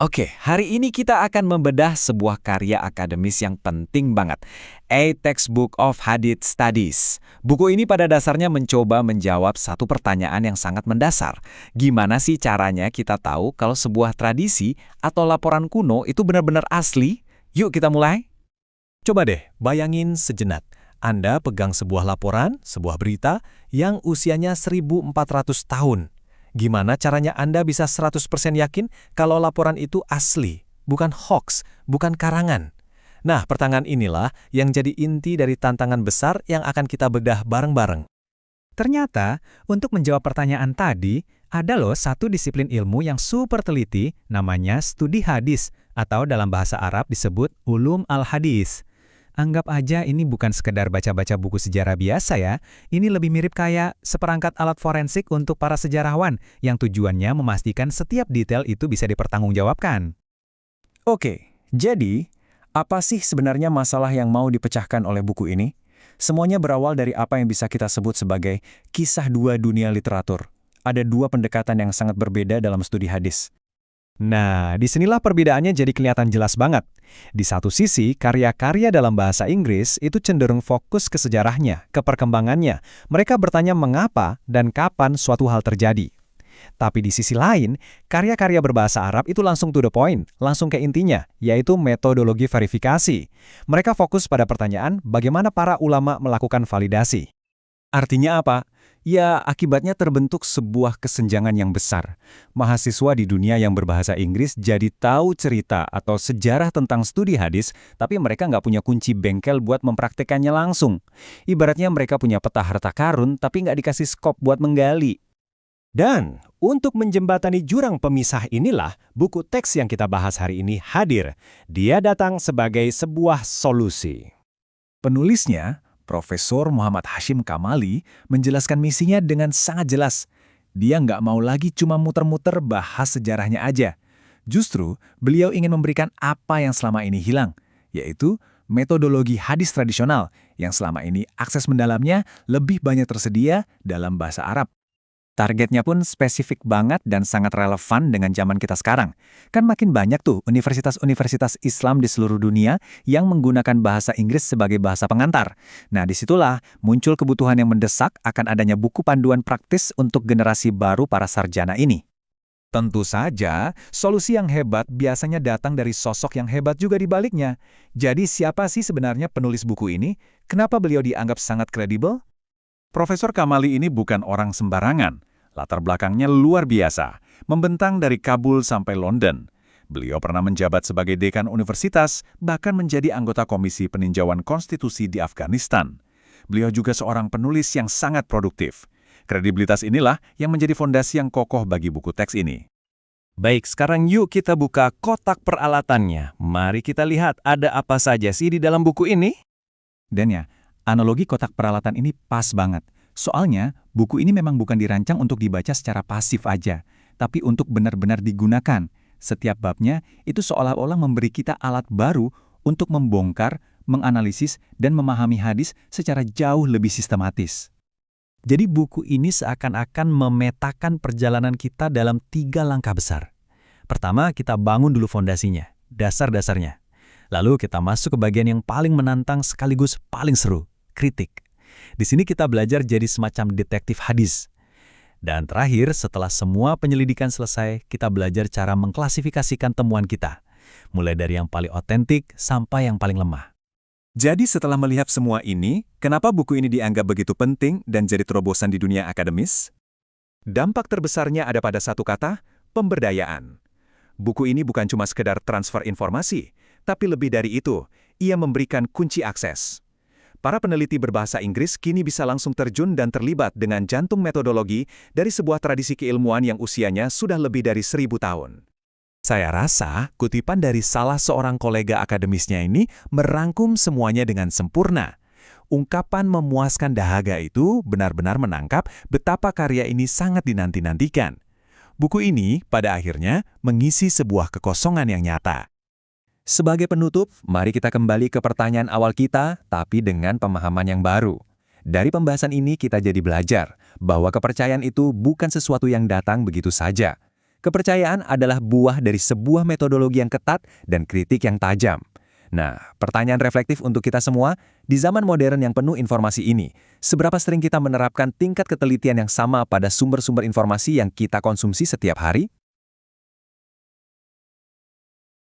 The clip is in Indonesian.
Oke, hari ini kita akan membedah sebuah karya akademis yang penting banget. A Textbook of Hadith Studies. Buku ini pada dasarnya mencoba menjawab satu pertanyaan yang sangat mendasar. Gimana sih caranya kita tahu kalau sebuah tradisi atau laporan kuno itu benar-benar asli? Yuk kita mulai. Coba deh, bayangin sejenak. Anda pegang sebuah laporan, sebuah berita, yang usianya 1400 tahun. Gimana caranya Anda bisa 100% yakin kalau laporan itu asli, bukan hoax, bukan karangan? Nah, pertanyaan inilah yang jadi inti dari tantangan besar yang akan kita bedah bareng-bareng. Ternyata, untuk menjawab pertanyaan tadi, ada loh satu disiplin ilmu yang super teliti, namanya studi hadis, atau dalam bahasa Arab disebut ulum al-hadis. Anggap aja ini bukan sekedar baca-baca buku sejarah biasa ya, ini lebih mirip kayak seperangkat alat forensik untuk para sejarawan yang tujuannya memastikan setiap detail itu bisa dipertanggungjawabkan. Oke, jadi apa sih sebenarnya masalah yang mau dipecahkan oleh buku ini? Semuanya berawal dari apa yang bisa kita sebut sebagai kisah dua dunia literatur. Ada dua pendekatan yang sangat berbeda dalam studi hadis. Nah, disinilah perbedaannya jadi kelihatan jelas banget. Di satu sisi, karya-karya dalam bahasa Inggris itu cenderung fokus ke sejarahnya, ke perkembangannya. Mereka bertanya mengapa dan kapan suatu hal terjadi. Tapi di sisi lain, karya-karya berbahasa Arab itu langsung to the point, langsung ke intinya, yaitu metodologi verifikasi. Mereka fokus pada pertanyaan bagaimana para ulama melakukan validasi. Artinya apa? Ya, akibatnya terbentuk sebuah kesenjangan yang besar. Mahasiswa di dunia yang berbahasa Inggris jadi tahu cerita atau sejarah tentang studi hadis, tapi mereka nggak punya kunci bengkel buat mempraktekannya langsung. Ibaratnya mereka punya peta harta karun, tapi nggak dikasih skop buat menggali. Dan untuk menjembatani jurang pemisah inilah buku teks yang kita bahas hari ini hadir. Dia datang sebagai sebuah solusi. Penulisnya, Profesor Muhammad Hashim Kamali, menjelaskan misinya dengan sangat jelas. Dia nggak mau lagi cuma muter-muter bahas sejarahnya aja. Justru, beliau ingin memberikan apa yang selama ini hilang, yaitu metodologi hadis tradisional yang selama ini akses mendalamnya lebih banyak tersedia dalam bahasa Arab. Targetnya pun spesifik banget dan sangat relevan dengan zaman kita sekarang. Kan makin banyak tuh universitas-universitas Islam di seluruh dunia yang menggunakan bahasa Inggris sebagai bahasa pengantar. Nah, disitulah muncul kebutuhan yang mendesak akan adanya buku panduan praktis untuk generasi baru para sarjana ini. Tentu saja, solusi yang hebat biasanya datang dari sosok yang hebat juga di baliknya. Jadi siapa sih sebenarnya penulis buku ini? Kenapa beliau dianggap sangat kredibel? Profesor Kamali ini bukan orang sembarangan. Latar belakangnya luar biasa, membentang dari Kabul sampai London. Beliau pernah menjabat sebagai dekan universitas, bahkan menjadi anggota Komisi Peninjauan Konstitusi di Afghanistan. Beliau juga seorang penulis yang sangat produktif. Kredibilitas inilah yang menjadi fondasi yang kokoh bagi buku teks ini. Baik, sekarang yuk kita buka kotak peralatannya. Mari kita lihat ada apa saja sih di dalam buku ini. Dan ya, analogi kotak peralatan ini pas banget. Soalnya, buku ini memang bukan dirancang untuk dibaca secara pasif aja, tapi untuk benar-benar digunakan. Setiap babnya itu seolah-olah memberi kita alat baru untuk membongkar, menganalisis, dan memahami hadis secara jauh lebih sistematis. Jadi buku ini seakan-akan memetakan perjalanan kita dalam 3 langkah besar. Pertama, kita bangun dulu fondasinya, dasar-dasarnya. Lalu kita masuk ke bagian yang paling menantang sekaligus paling seru, kritik. Di sini kita belajar jadi semacam detektif hadis. Dan terakhir, setelah semua penyelidikan selesai, kita belajar cara mengklasifikasikan temuan kita. Mulai dari yang paling otentik sampai yang paling lemah. Jadi setelah melihat semua ini, kenapa buku ini dianggap begitu penting dan jadi terobosan di dunia akademis? Dampak terbesarnya ada pada satu kata, pemberdayaan. Buku ini bukan cuma sekedar transfer informasi, tapi lebih dari itu, ia memberikan kunci akses. Para peneliti berbahasa Inggris kini bisa langsung terjun dan terlibat dengan jantung metodologi dari sebuah tradisi keilmuan yang usianya sudah lebih dari 1000 tahun. Saya rasa kutipan dari salah seorang kolega akademisnya ini merangkum semuanya dengan sempurna. Ungkapan memuaskan dahaga itu benar-benar menangkap betapa karya ini sangat dinanti-nantikan. Buku ini pada akhirnya mengisi sebuah kekosongan yang nyata. Sebagai penutup, mari kita kembali ke pertanyaan awal kita, tapi dengan pemahaman yang baru. Dari pembahasan ini kita jadi belajar bahwa kepercayaan itu bukan sesuatu yang datang begitu saja. Kepercayaan adalah buah dari sebuah metodologi yang ketat dan kritik yang tajam. Nah, pertanyaan reflektif untuk kita semua, di zaman modern yang penuh informasi ini, seberapa sering kita menerapkan tingkat ketelitian yang sama pada sumber-sumber informasi yang kita konsumsi setiap hari?